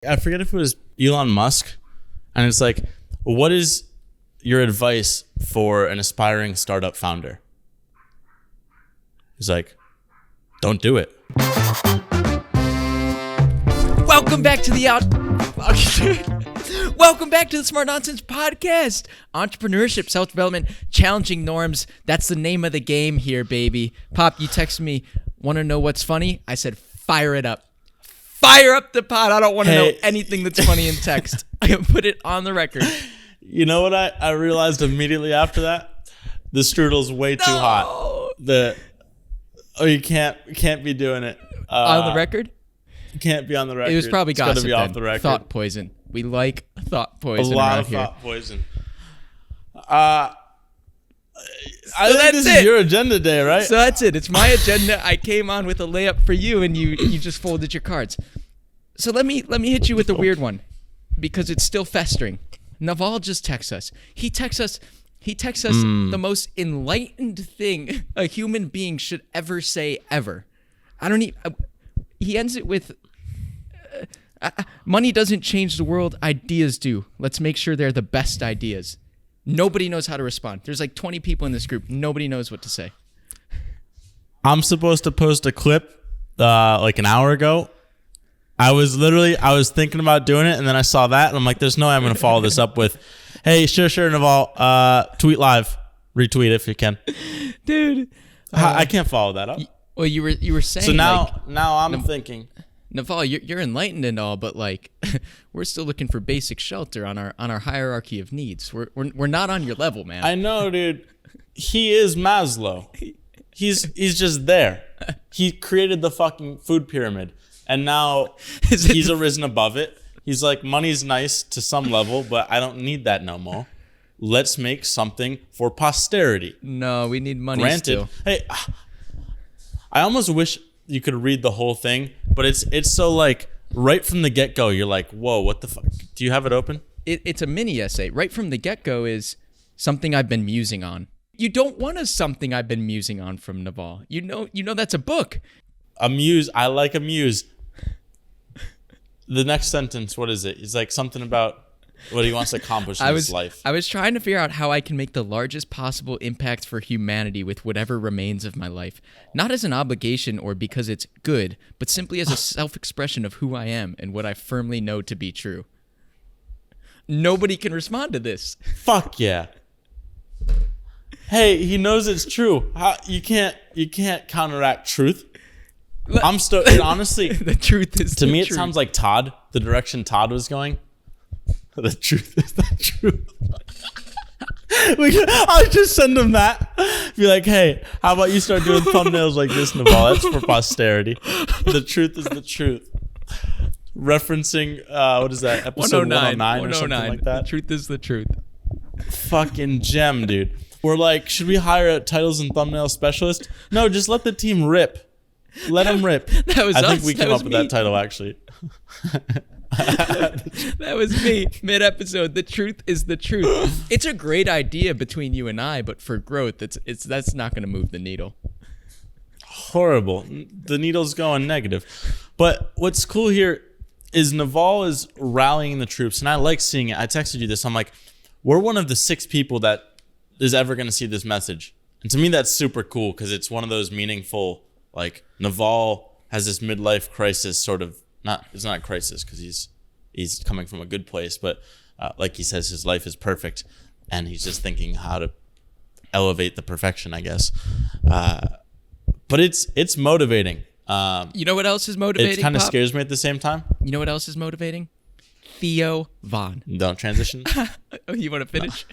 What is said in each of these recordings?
I forget if it was Elon Musk, and it's like, what is your advice for an aspiring startup founder? He's like, don't do it. Welcome back to the Welcome back to the Smart Nonsense Podcast. Entrepreneurship, self-development, challenging norms. That's the name of the game here, baby. Pop, you texted me, want to know what's funny? I said, fire it up. Fire up the pod. I don't want to know anything that's funny in text. I can put it on the record. You know what I realized immediately after that? The strudel's way too hot. You can't be doing it. On the record? You can't be on the record. It was probably gossip. It's gotta be off the record. Thought poison. We like thought poison. A lot of here. thought poison. I think this is your agenda day, right? So that's it. It's my agenda. I came on with a layup for you, and you just folded your cards. So let me hit you with the weird one, because it's still festering. Naval just texts us. He texts us the most enlightened thing a human being should ever say ever. He ends it with, money doesn't change the world, ideas do. Let's make sure they're the best ideas. Nobody knows how to respond. There's like 20 people in this group. Nobody knows what to say. I'm supposed to post a clip like an hour ago. I was thinking about doing it, and then I saw that, and I'm like, there's no way I'm going to follow this up with, hey, sure, Naval, tweet live, retweet if you can. Dude. I can't follow that up. Well, you were saying. So now I'm thinking. Naval, you're enlightened and all, but like, we're still looking for basic shelter on our hierarchy of needs. We're not on your level, man. I know, dude. He is Maslow. He's just there. He created the fucking food pyramid, and now he's arisen above it. He's like, money's nice to some level, but I don't need that no more. Let's make something for posterity. No, we need money. Granted, still. Hey, I almost wish you could read the whole thing, but it's so like right from the get-go, you're like, whoa, what the fuck? Do you have it open? It's a mini essay. Right from the get-go is something I've been musing on. You don't want a something I've been musing on from Naval. You know that's a book. A muse. I like a muse. The next sentence, what is it? It's like something about what he wants to accomplish in his life. I was trying to figure out how I can make the largest possible impact for humanity with whatever remains of my life. Not as an obligation or because it's good, but simply as a self-expression of who I am and what I firmly know to be true. Nobody can respond to this. Fuck yeah. Hey, he knows it's true. You can't counteract truth. Honestly, the truth is to me, it sounds like Todd, the direction Todd was going. The truth is the truth. I'll just send him that. Be like, hey, how about you start doing thumbnails like this, Naval? That's for posterity. The truth is the truth. Referencing, what is that, episode 109 or something like that? The truth is the truth. Fucking gem, dude. We're like, should we hire a titles and thumbnail specialist? No, just let the team rip. Let them rip. That was I think we came up with that title, actually. That was me mid-episode. The truth is the truth. It's a great idea between you and I, but for growth, that's not going to move the needle. Horrible. The needle's going negative. But what's cool here is Naval is rallying the troops, and I like seeing it. I texted you this. I'm like, we're one of the 6 people that is ever going to see this message. And to me, that's super cool because it's one of those meaningful, like, Naval has this midlife crisis sort of. It's not a crisis because he's coming from a good place, but like he says, his life is perfect, and he's just thinking how to elevate the perfection, I guess. But it's motivating. You know what else is motivating? It kind of scares me at the same time. You know what else is motivating? Theo Van. Don't transition. Oh, you want to finish?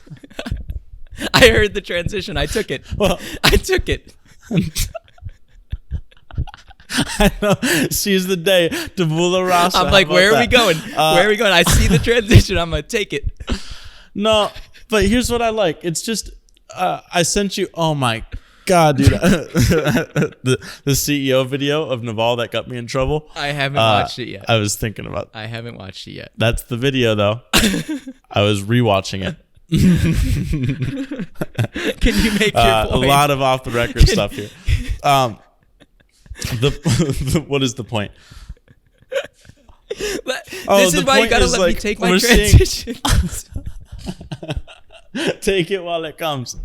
I heard the transition. I took it. Well, I took it. I know. Seize the day. Tabula rasa. I'm like, where are we going? Where are we going? I see the transition. I'm going to take it. No, but here's what I like. It's just, I sent you, oh my God, dude. the CEO video of Naval that got me in trouble. I haven't watched it yet. I was thinking about I haven't watched it yet. That's the video, though. I was rewatching it. Can you make your point? A lot of off-the-record stuff here. What is the point? This is why you gotta let me take my transition. Take it while it comes.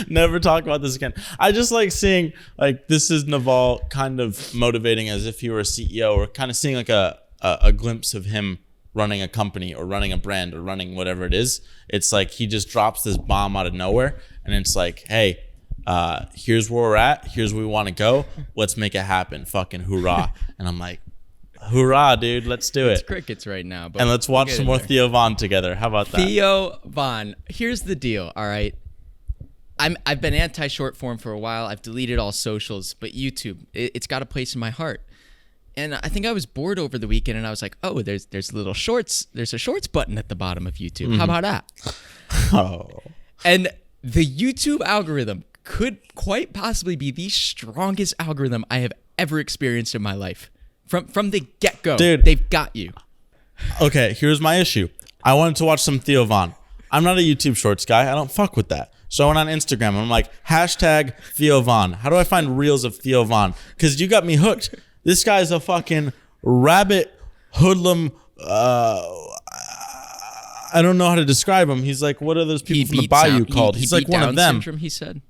Never talk about this again. I just like seeing like this is Naval kind of motivating as if he were a CEO, or kind of seeing like a glimpse of him running a company or running a brand or running whatever it is. It's like he just drops this bomb out of nowhere, and it's like, hey, here's where we're at. Here's where we want to go. Let's make it happen. Fucking hoorah. And I'm like, hoorah, dude. Let's do it. It's crickets right now. But and let's watch some more Theo Van together. How about that? Theo Van. Here's the deal, all right? I've been anti-short form for a while. I've deleted all socials, but YouTube, it's got a place in my heart. And I think I was bored over the weekend, and I was like, oh, there's little shorts. There's a shorts button at the bottom of YouTube. How about that? Oh. And the YouTube algorithm could quite possibly be the strongest algorithm I have ever experienced in my life. From the get-go, dude, they've got you. Okay, here's my issue. I wanted to watch some Theo Van. I'm not a YouTube Shorts guy. I don't fuck with that. So I went on Instagram and I'm like, hashtag Theo Van. How do I find reels of Theo Van? Because you got me hooked. This guy's a fucking rabbit hoodlum. I don't know how to describe him. He's like, what are those people from the bayou called? He's like one of them. Syndrome, he said.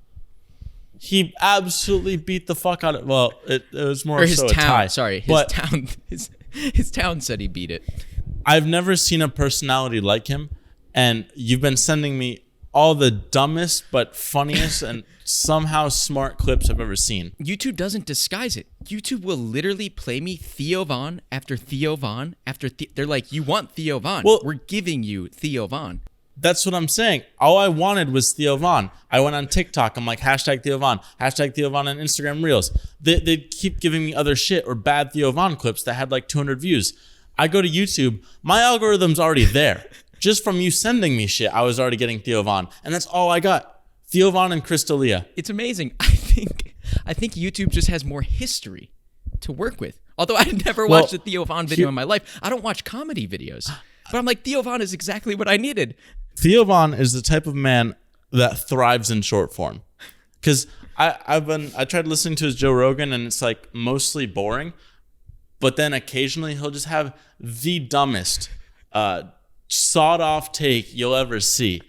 He absolutely beat the fuck out of. Well, it was more or his so town. a tie. Sorry, his town said he beat it. I've never seen a personality like him, and you've been sending me all the dumbest but funniest and somehow smart clips I've ever seen. YouTube doesn't disguise it. YouTube will literally play me Theo Van after Theo Van after they're like, you want Theo Van. Well, we're giving you Theo Van. That's what I'm saying. All I wanted was Theo Van. I went on TikTok. I'm like, hashtag Theo Van. Hashtag Theo Van on Instagram Reels. They keep giving me other shit or bad Theo Van clips that had like 200 views. I go to YouTube. My algorithm's already there. Just from you sending me shit, I was already getting Theo Van. And that's all I got. Theo Van and Crystalia. It's amazing. I think YouTube just has more history to work with. Although I never watched a Theo Van video in my life. I don't watch comedy videos. But I'm like, Theo Van is exactly what I needed. Theo Van is the type of man that thrives in short form. Because I tried listening to his Joe Rogan, and it's like mostly boring. But then occasionally he'll just have the dumbest sawed-off take you'll ever see.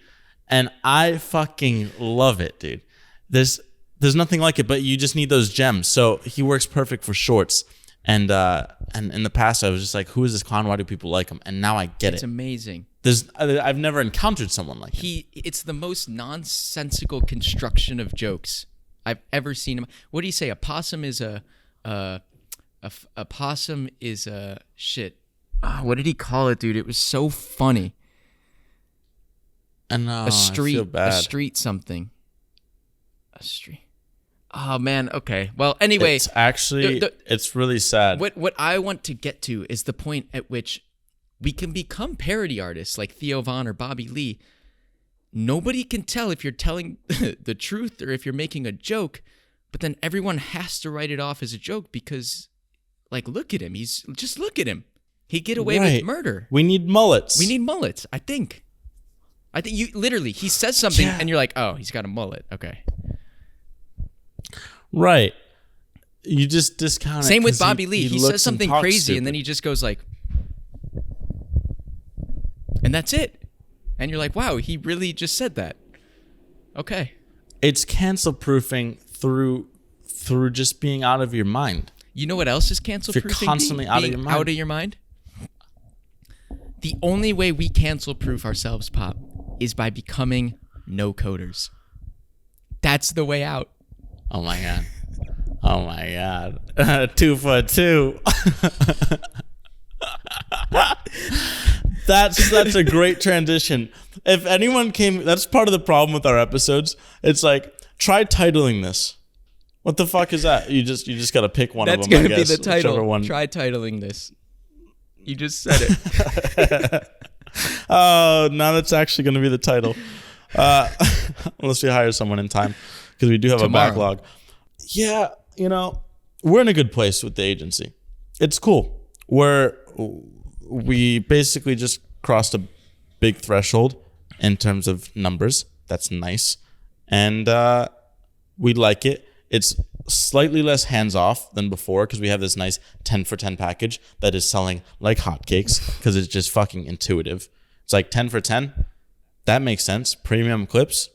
And I fucking love it, dude. There's nothing like it, but you just need those gems. So he works perfect for shorts. And in the past, I was just like, who is this clown? Why do people like him? And now I get it. It's amazing. I've never encountered someone like him. It's the most nonsensical construction of jokes I've ever seen him. What do you say? A possum is a possum is a shit. Oh, what did he call it, dude? It was so funny. And a street, I feel bad. A street something. A street. Oh man. Okay. Well, anyway, it's actually it's really sad. What I want to get to is the point at which we can become parody artists like Theo Van or Bobby Lee. Nobody can tell if you're telling the truth or if you're making a joke, but then everyone has to write it off as a joke because, like, look at him. Look at him. He'd get away with murder. We need mullets. I think you literally, he says something and you're like, oh, he's got a mullet. Okay. Right. You just discount it. Same with Bobby Lee. He says something crazy stupid. and then he just goes like, and that's it. And you're like, wow, he really just said that. Okay. It's cancel proofing through just being out of your mind. You know what else is cancel proofing? If you're constantly out of your mind. Out of your mind? The only way we cancel proof ourselves, Pop, is by becoming no coders. That's the way out. Oh my god. Oh my god. 2 for 2. That's a great transition. If anyone came, that's part of the problem with our episodes. It's like, try titling this. What the fuck is that? You just got to pick one that's of them. That's going to be the title. One. Try titling this. You just said it. Oh, now that's actually going to be the title. Unless we hire someone in time, because we do have a backlog. Yeah, we're in a good place with the agency. It's cool. We basically just crossed a big threshold in terms of numbers. That's nice. And we like it. It's slightly less hands-off than before because we have this nice 10 for 10 package that is selling like hotcakes because it's just fucking intuitive. It's like 10 for 10. That makes sense. Premium clips.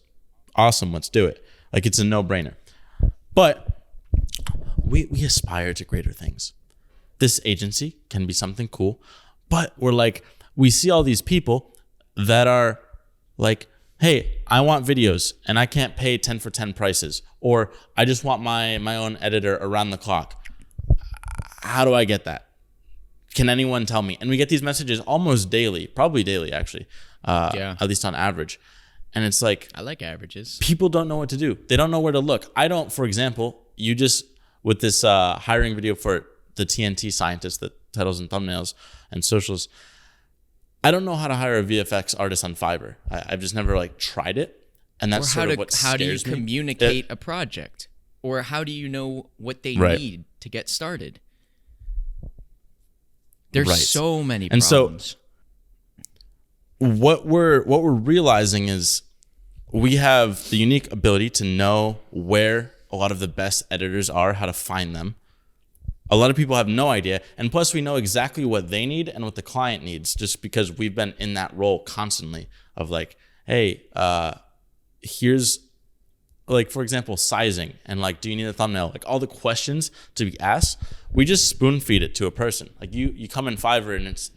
Awesome. Let's do it. Like, it's a no-brainer. But we aspire to greater things. This agency can be something cool, but we're like, we see all these people that are like, hey, I want videos and I can't pay 10 for 10 prices, or I just want my own editor around the clock. How do I get that? Can anyone tell me? And we get these messages almost daily, probably daily actually, at least on average. And it's like, I like averages. People don't know what to do. They don't know where to look. I don't, for example, you just, with this hiring video for the TNT scientist, the titles and thumbnails and socials, I don't know how to hire a VFX artist on Fiverr. I've just never like tried it. And that's sort of what scares me. How do you communicate a project? Or how do you know what they need to get started? There's so many problems. And so what we're realizing is we have the unique ability to know where a lot of the best editors are, how to find them. A lot of people have no idea. And plus we know exactly what they need and what the client needs, just because we've been in that role constantly of like, hey, here's like, for example, sizing and like, do you need a thumbnail? Like all the questions to be asked, we just spoon feed it to a person. Like you come in Fiverr and it's,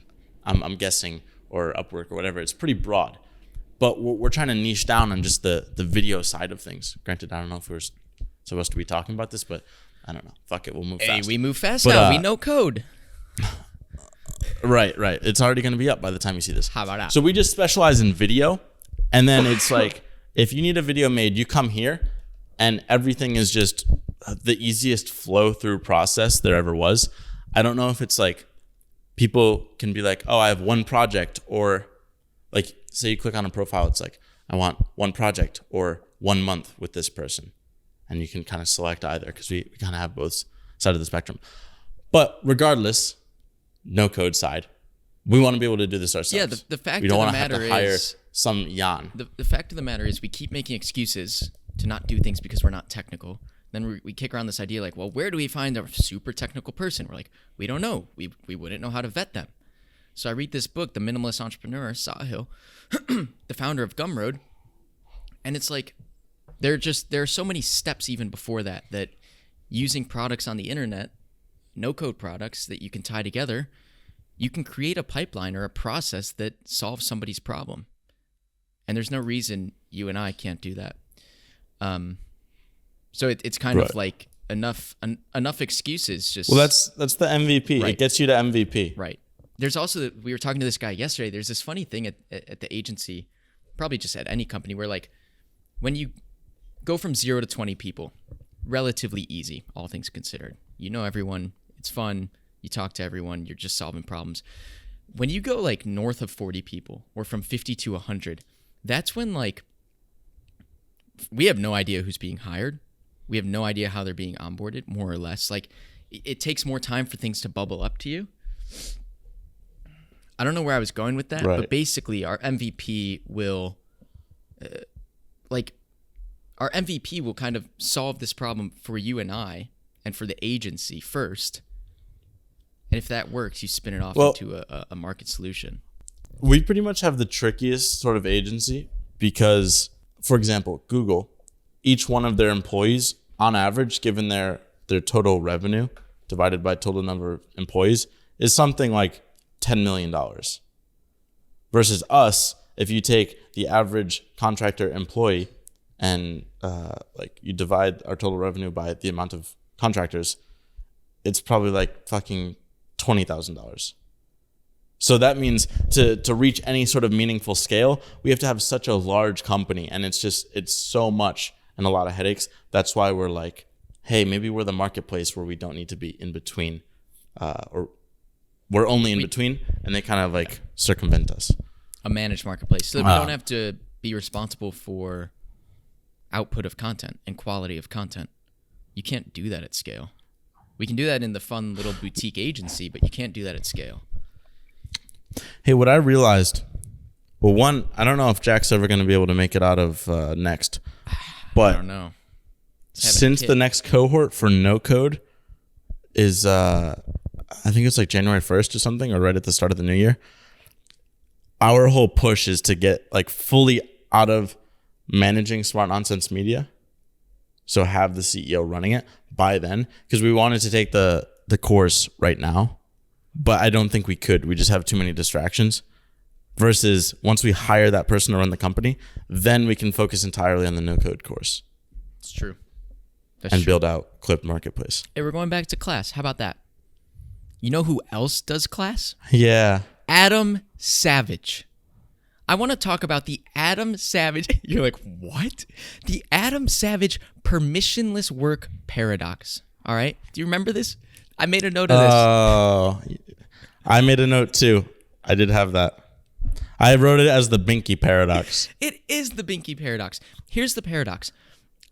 I'm guessing, or Upwork or whatever, it's pretty broad. But we're trying to niche down on just the video side of things. Granted, I don't know if we're supposed to be talking about this, but I don't know. Fuck it, we'll move fast. Hey, we move fast now. We know code. Right. It's already going to be up by the time you see this. How about that? So we just specialize in video, and then it's like, if you need a video made, you come here, and everything is just the easiest flow through process there ever was. I don't know if it's like people can be like, oh, I have one project, or like say you click on a profile, it's like, I want one project or 1 month with this person. And you can kind of select either because we kind of have both sides of the spectrum. But regardless, no code side, we want to be able to do this ourselves. Yeah, the fact of the matter is, hire some Jan. The fact of the matter is we keep making excuses to not do things because we're not technical. Then we kick around this idea like, well, where do we find a super technical person? We're like, we don't know. We wouldn't know how to vet them. So I read this book, The Minimalist Entrepreneur, Sahil, the founder of Gumroad, and it's like, there are so many steps even before that using products on the internet, no-code products that you can tie together, you can create a pipeline or a process that solves somebody's problem. And there's no reason you and I can't do that. So it's kind of like enough excuses. Just well, that's the MVP. Right. It gets you to MVP. Right. There's also, we were talking to this guy yesterday. There's this funny thing at the agency, probably just at any company, where like when you go from 0 to 20 people, relatively easy, all things considered. You know everyone, it's fun, you talk to everyone, you're just solving problems. When you go like north of 40 people, or from 50 to 100, that's when like we have no idea who's being hired. We have no idea how they're being onboarded, more or less. Like it takes more time for things to bubble up to you. I don't know where I was going with that, but basically our MVP will our MVP will kind of solve this problem for you and I and for the agency first. And if that works, you spin it off into a market solution. We pretty much have the trickiest sort of agency because, for example, Google, each one of their employees, on average, given their total revenue divided by total number of employees, is something like $10 million. Versus us, if you take the average contractor employee and like you divide our total revenue by the amount of contractors, it's probably like fucking $20,000. So that means to reach any sort of meaningful scale, we have to have such a large company, and it's so much and a lot of headaches. That's why we're like, hey, maybe we're the marketplace where we don't need to be in between, or we're only in between, and they kind of like circumvent us. A managed marketplace, so that we don't have to be responsible for output of content and quality of content. You can't do that at scale. We can do that in the fun little boutique agency, but you can't do that at scale. Hey, what I realized, well, one, I don't know if Jack's ever going to be able to make it out of next, but I don't know. since the next cohort for no code is, I think it's like January 1st or something, or right at the start of the new year. Our whole push is to get like fully out of managing Smart Nonsense Media. So have the CEO running it by then, because we wanted to take the course right now, but I don't think we could. We just have too many distractions. Versus once we hire that person to run the company, then we can focus entirely on the no code course. It's true. Build out Clipped Marketplace. Hey, we're going back to class. How about that? You know who else does class? Yeah. Adam Savage. I want to talk about the Adam Savage. You're like, what? The Adam Savage permissionless work paradox. All right. Do you remember this? I made a note of this. Oh, I made a note too. I did have that. I wrote it as the Binky paradox. It is the Binky paradox. Here's the paradox.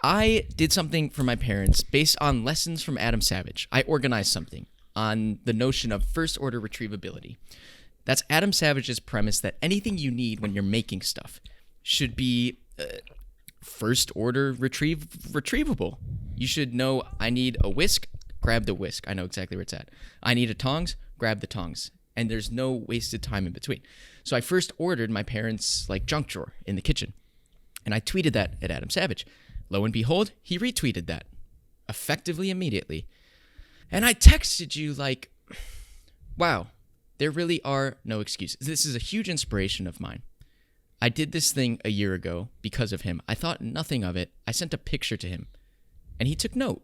I did something for my parents based on lessons from Adam Savage. I organized something on the notion of first order retrievability. That's Adam Savage's premise that anything you need when you're making stuff should be first order retrievable. You should know, I need a whisk, grab the whisk. I know exactly where it's at. I need a tongs, grab the tongs. And there's no wasted time in between. So I first ordered my parents' like junk drawer in the kitchen. And I tweeted that at Adam Savage. Lo and behold, he retweeted that effectively immediately. And I texted you like, wow, there really are no excuses. This is a huge inspiration of mine. I did this thing a year ago because of him. I thought nothing of it. I sent a picture to him and he took note.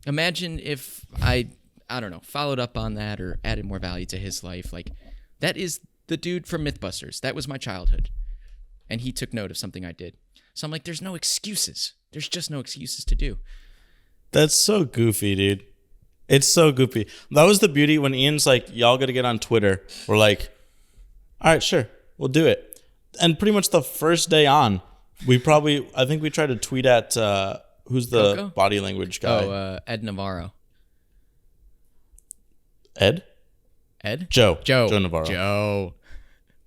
Imagine if I don't know, followed up on that or added more value to his life. Like, that is the dude from Mythbusters. That was my childhood. And he took note of something I did. So I'm like, there's no excuses. There's just no excuses to do. That's so goofy, dude. It's so goofy. That was the beauty when Ian's like, y'all got to get on Twitter. We're like, all right, sure, we'll do it. And pretty much the first day on, I think we tried to tweet at, who's the Coco? Body language guy? Oh, Ed Navarro. Ed? Joe Navarro.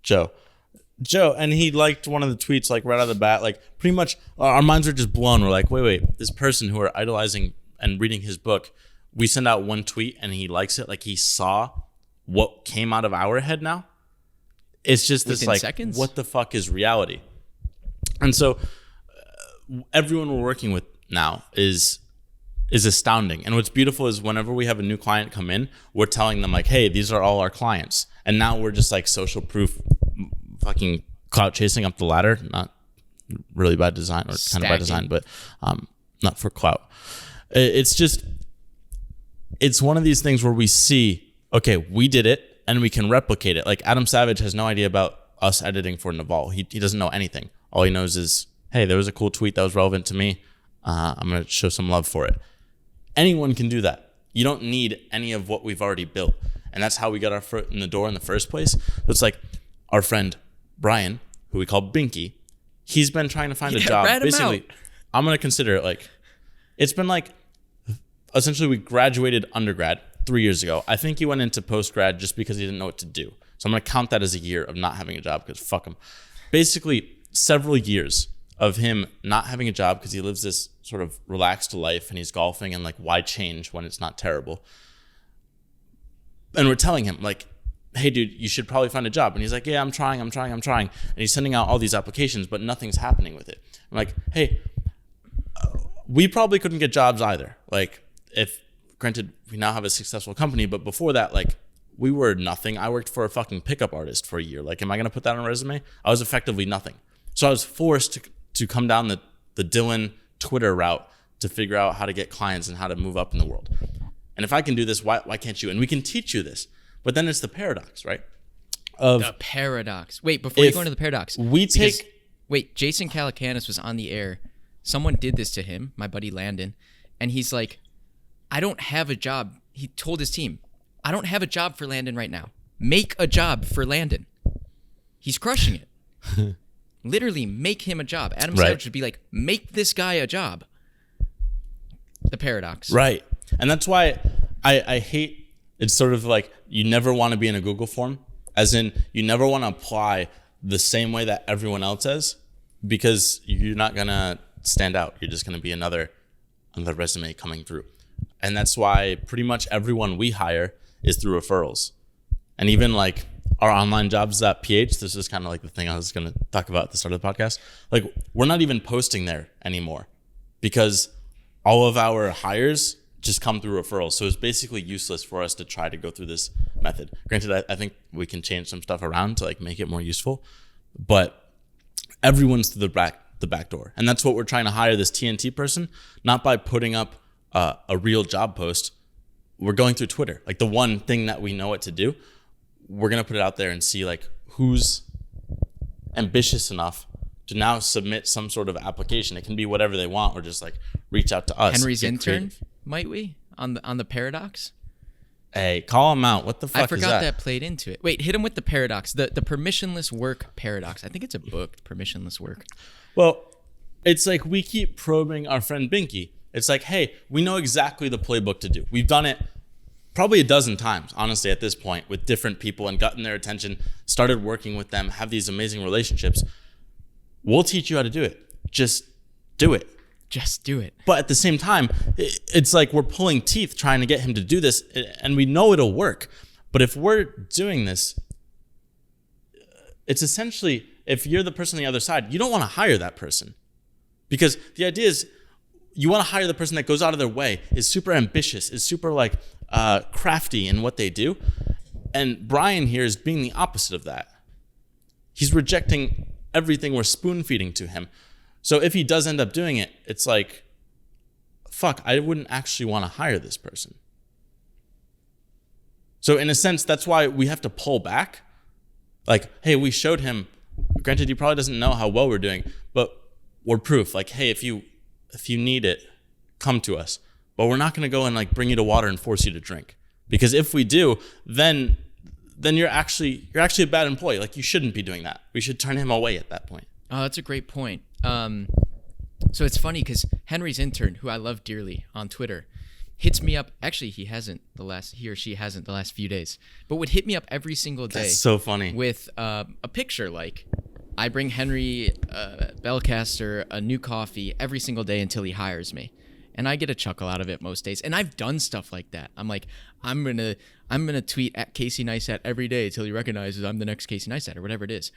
Joe. And he liked one of the tweets like right out of the bat. Like pretty much our minds were just blown. We're like, wait, this person who are idolizing and reading his book, we send out one tweet and he likes it. Like he saw what came out of our head now. It's just this like, seconds? What the fuck is reality? And so everyone we're working with now is astounding. And what's beautiful is whenever we have a new client come in, we're telling them like, hey, these are all our clients. And now we're just like social proof fucking clout chasing up the ladder. Not really by design or kind of by design, but not for clout. It's one of these things where we see, okay, we did it and we can replicate it. Like Adam Savage has no idea about us editing for Naval. He doesn't know anything. All he knows is, hey, there was a cool tweet that was relevant to me. I'm going to show some love for it. Anyone can do that. You don't need any of what we've already built. And that's how we got our foot in the door in the first place. So it's like our friend Brian, who we call Binky, he's been trying to find a job. Basically, I'm going to consider it like, it's been like, essentially we graduated undergrad 3 years ago. I think he went into postgrad just because he didn't know what to do. So I'm going to count that as a year of not having a job because fuck him. Basically, several years of him not having a job because he lives this sort of relaxed life and he's golfing and like, why change when it's not terrible? And we're telling him like, hey dude, you should probably find a job. And he's like, yeah, I'm trying. And he's sending out all these applications, but nothing's happening with it. I'm like, hey, we probably couldn't get jobs either. Like if granted, we now have a successful company, but before that, like we were nothing. I worked for a fucking pickup artist for a year. Like, am I going to put that on a resume? I was effectively nothing. So I was forced to come down the Dylan Twitter route to figure out how to get clients and how to move up in the world. And if I can do this, why can't you? And we can teach you this. But then it's the paradox, right? The paradox. Wait, before you go into the paradox. Wait, Jason Calacanis was on the air. Someone did this to him, my buddy Landon. And he's like, I don't have a job. He told his team, I don't have a job for Landon right now. Make a job for Landon. He's crushing it. Literally make him a job. Adam Savage would be like, make this guy a job. The paradox. Right. And that's why I hate, it's sort of like you never want to be in a Google form, as in you never want to apply the same way that everyone else has because you're not going to stand out. You're just going to be another on the resume coming through. And that's why pretty much everyone we hire is through referrals. And even like our online jobs.ph, this is kind of like the thing I was going to talk about at the start of the podcast. Like, we're not even posting there anymore because all of our hires just come through referrals. So it's basically useless for us to try to go through this method. Granted, I think we can change some stuff around to like make it more useful, but everyone's through the back door. And that's what we're trying to hire this TNT person, not by putting up a real job post. We're going through Twitter. Like, the one thing that we know what to do, we're going to put it out there and see like who's ambitious enough to now submit some sort of application. It can be whatever they want, or just like reach out to us. Henry's intern, creative. might we? On the paradox? Hey, call him out. What the fuck is that? I forgot that played into it. Wait, hit him with the paradox. The permissionless work paradox. I think it's a book, permissionless work. Well, it's like we keep probing our friend Binky. It's like, hey, we know exactly the playbook to do. We've done it probably a dozen times, honestly, at this point, with different people, and gotten their attention, started working with them, have these amazing relationships. We'll teach you how to do it. Just do it. Just do it. But at the same time, it's like we're pulling teeth trying to get him to do this, and we know it'll work. But if we're doing this, it's essentially, if you're the person on the other side, you don't want to hire that person. Because the idea is, you want to hire the person that goes out of their way, is super ambitious, is super like crafty in what they do. And Brian here is being the opposite of that. He's rejecting everything we're spoon feeding to him. So if he does end up doing it, it's like, fuck, I wouldn't actually want to hire this person. So in a sense, that's why we have to pull back. Like, hey, we showed him, granted, he probably doesn't know how well we're doing, but we're proof. Like, hey, if you need it, come to us. But we're not going to go and like bring you to water and force you to drink. Because if we do, then you're actually a bad employee. Like, you shouldn't be doing that. We should turn him away at that point. Oh, that's a great point. So it's funny because Henry's intern, who I love dearly on Twitter, hits me up. Actually, he or she hasn't the last few days, but would hit me up every single day. That's so funny. With a picture like, I bring Henry Belcaster a new coffee every single day until he hires me. And I get a chuckle out of it most days. And I've done stuff like that. I'm like, I'm gonna tweet at Casey Neistat every day until he recognizes I'm the next Casey Neistat or whatever it is.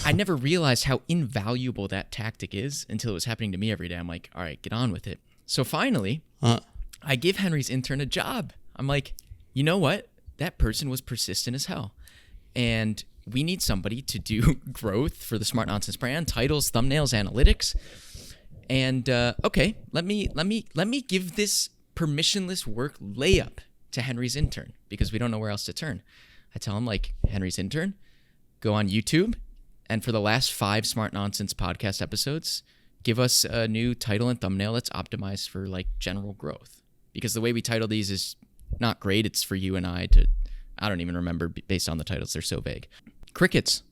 I never realized how invaluable that tactic is until it was happening to me every day. I'm like, all right, get on with it. So finally, I give Henry's intern a job. I'm like, you know what? That person was persistent as hell. And we need somebody to do growth for the Smart Nonsense brand, titles, thumbnails, analytics. And okay, let me give this permissionless work layup to Henry's intern because we don't know where else to turn. I tell him, like, Henry's intern, go on YouTube, and for the last 5 Smart Nonsense podcast episodes, give us a new title and thumbnail that's optimized for like general growth. Because the way we title these is not great. It's for you and I don't even remember based on the titles. They're so vague. Crickets.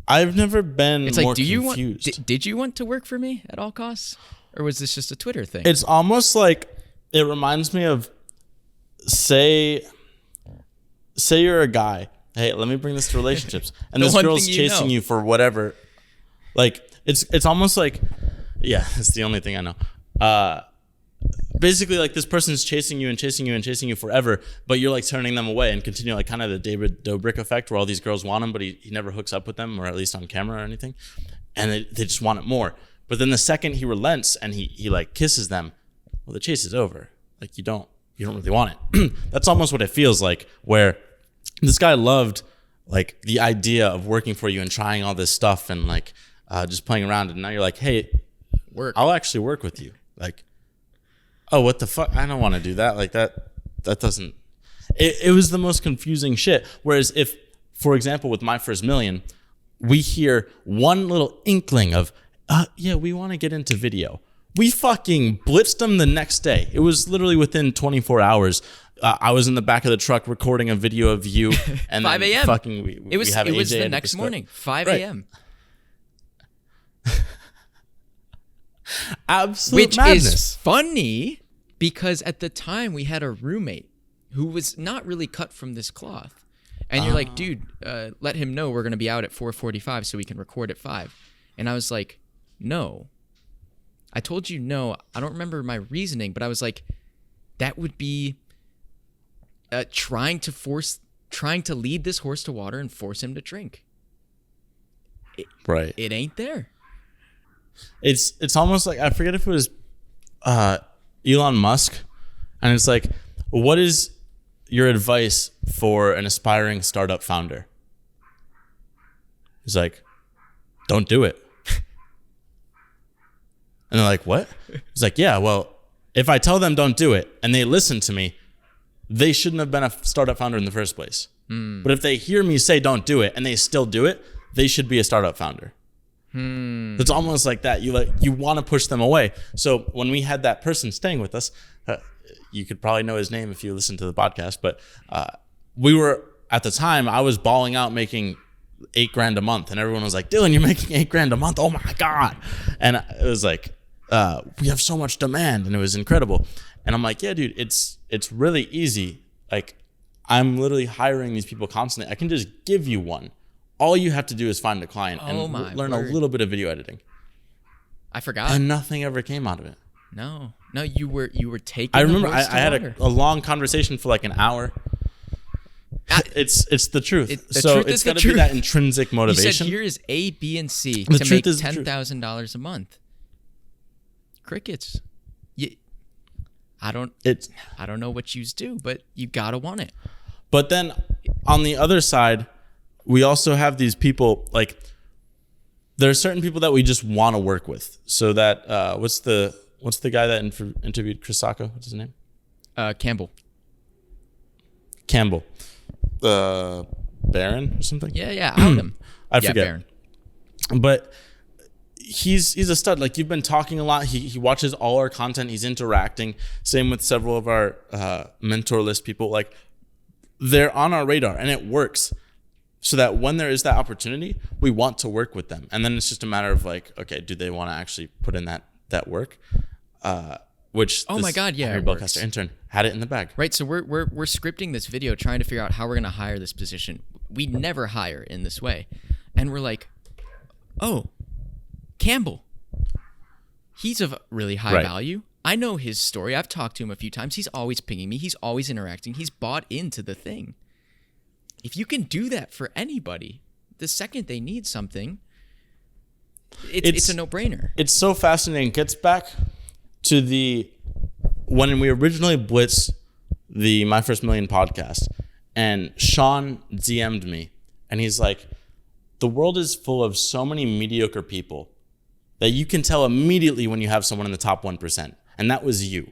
I've never been it's more like, confused. Did you want to work for me at all costs? Or was this just a Twitter thing? It's almost like, it reminds me of, say you're a guy. Hey, let me bring this to relationships. And this girl's chasing you for whatever. Like, it's almost like, yeah, it's the only thing I know. Basically, like, this person's chasing you and chasing you and chasing you forever, but you're like turning them away and continue, like, kind of the David Dobrik effect where all these girls want him, but he never hooks up with them, or at least on camera or anything. And they just want it more. But then the second he relents and he like kisses them, well, the chase is over. Like, you don't really want it. That's almost what it feels like, where this guy loved like the idea of working for you and trying all this stuff and like just playing around. And now you're like, hey, I'll actually work with you. Like, oh, what the fuck? I don't want to do that. Like, that doesn't, it was the most confusing shit. Whereas if, for example, with My First Million, we hear one little inkling of, yeah, we want to get into video. We fucking blitzed them the next day. It was literally within 24 hours. I was in the back of the truck recording a video of you, and 5 a.m. Fucking, it was AJ the next morning, 5 a.m. Absolute madness. Which is funny because at the time we had a roommate who was not really cut from this cloth, and you're like, dude, let him know we're gonna be out at 4:45 so we can record at 5. And I was like, no. I told you no. I don't remember my reasoning, but I was like, that would be trying to lead this horse to water and force him to drink. It ain't there. It's almost like, I forget if it was Elon Musk, and it's like, what is your advice for an aspiring startup founder? He's like, don't do it. And they're like, what? He's like, yeah, well, if I tell them don't do it and they listen to me, they shouldn't have been a startup founder in the first place. But if they hear me say don't do it and they still do it, they should be a startup founder. It's almost like that. You want to push them away. So when we had that person staying with us, you could probably know his name if you listen to the podcast, but we were, at the time, I was balling out making $8,000 a month, and everyone was like, Dylan, you're making $8,000 a month. Oh my God. And it was like, we have so much demand, and it was incredible. And I'm like, yeah, dude, it's really easy. Like, I'm literally hiring these people constantly. I can just give you one. All you have to do is find a client and learn a little bit of video editing. I forgot. And nothing ever came out of it. No, you were taking. I remember I had a long conversation for like an hour. It's the truth. It's got to be that intrinsic motivation. You said here is A, B, and C to make $10,000 a month. Crickets. I don't know what you do, but you gotta want it. But then on the other side, we also have these people, like, there are certain people that we just want to work with. So that what's the guy that interviewed Chris Sacco? What's his name? Campbell. Baron or something? Yeah, out him. I forget. Baron. But he's a stud. Like, you've been talking a lot. He watches all our content. He's interacting. Same with several of our mentor list people. Like, they're on our radar, and it works. So that when there is that opportunity, we want to work with them. And then it's just a matter of like, okay, do they want to actually put in that work? Which my God, yeah, Belcaster intern had it in the bag. Right. So we're scripting this video, trying to figure out how we're gonna hire this position. We never hire in this way, and we're like, oh, Campbell. He's of really high value. I know his story. I've talked to him a few times. He's always pinging me. He's always interacting. He's bought into the thing. If you can do that for anybody, the second they need something, it's a no-brainer. It's so fascinating. It gets back to when we originally blitzed the My First Million podcast, and Sean DM'd me, and he's like, the world is full of so many mediocre people that you can tell immediately when you have someone in the top 1%. And that was you.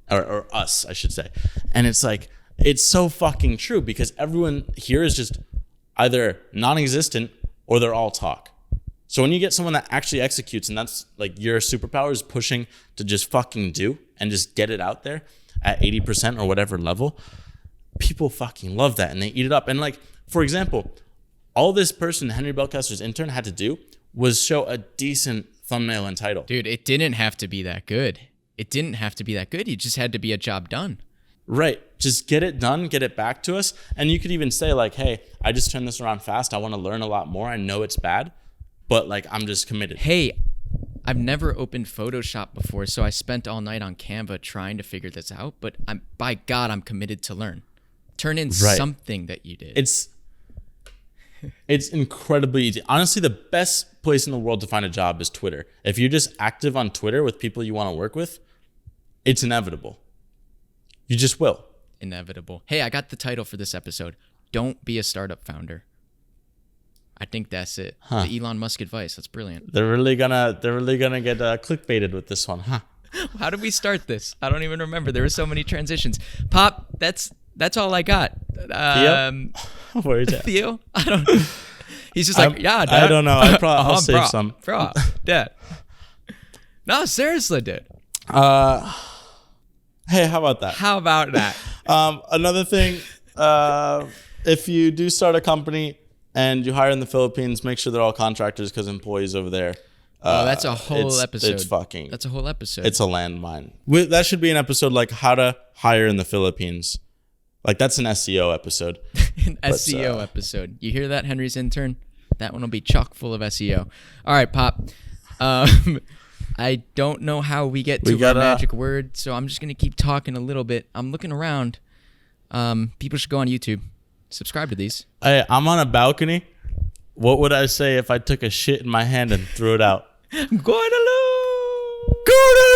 Or us, I should say. And it's like, it's so fucking true, because everyone here is just either non-existent or they're all talk. So when you get someone that actually executes, and that's like your superpower is pushing to just fucking do and just get it out there at 80% or whatever level, people fucking love that and they eat it up. And like, for example, all this person, Henry Belcaster's intern, had to do was show a decent thumbnail and title. Dude, it didn't have to be that good. It didn't have to be that good. You just had to be a job done. Right. Just get it done, get it back to us. And you could even say like, hey, I just turned this around fast. I want to learn a lot more. I know it's bad, but like, I'm just committed. Hey, I've never opened Photoshop before, so I spent all night on Canva trying to figure this out, but by God, I'm committed to learn. Turn in something that you did. It's incredibly easy. Honestly, the best place in the world to find a job is Twitter. If you're just active on Twitter with people you want to work with, it's inevitable. You just will. Inevitable. Hey, I got the title for this episode. Don't be a startup founder. I think that's it. The Elon Musk advice. That's brilliant. They're really gonna get clickbaited with this one, huh? How did we start this? I don't even remember. There were so many transitions. Pop, that's all I got. Theo? Where is that? Theo? I don't know. He's just like, yeah, Dad. I don't know. I'll save some. Bro, Dad. No, seriously, dude. Hey, how about that? How about that? Another thing, if you do start a company and you hire in the Philippines, make sure they're all contractors, because employees over there. That's a whole episode. That's a whole episode. It's a landmine. That should be an episode like how to hire in the Philippines. Like, that's an SEO episode. SEO episode. You hear that, Henry's intern? That one will be chock full of SEO. All right, Pop. I don't know how we get to our magic word, so I'm just gonna keep talking a little bit. I'm looking around. People should go on YouTube, subscribe to these. I'm on a balcony. What would I say if I took a shit in my hand and threw it out? Guadalupe! Guadalupe!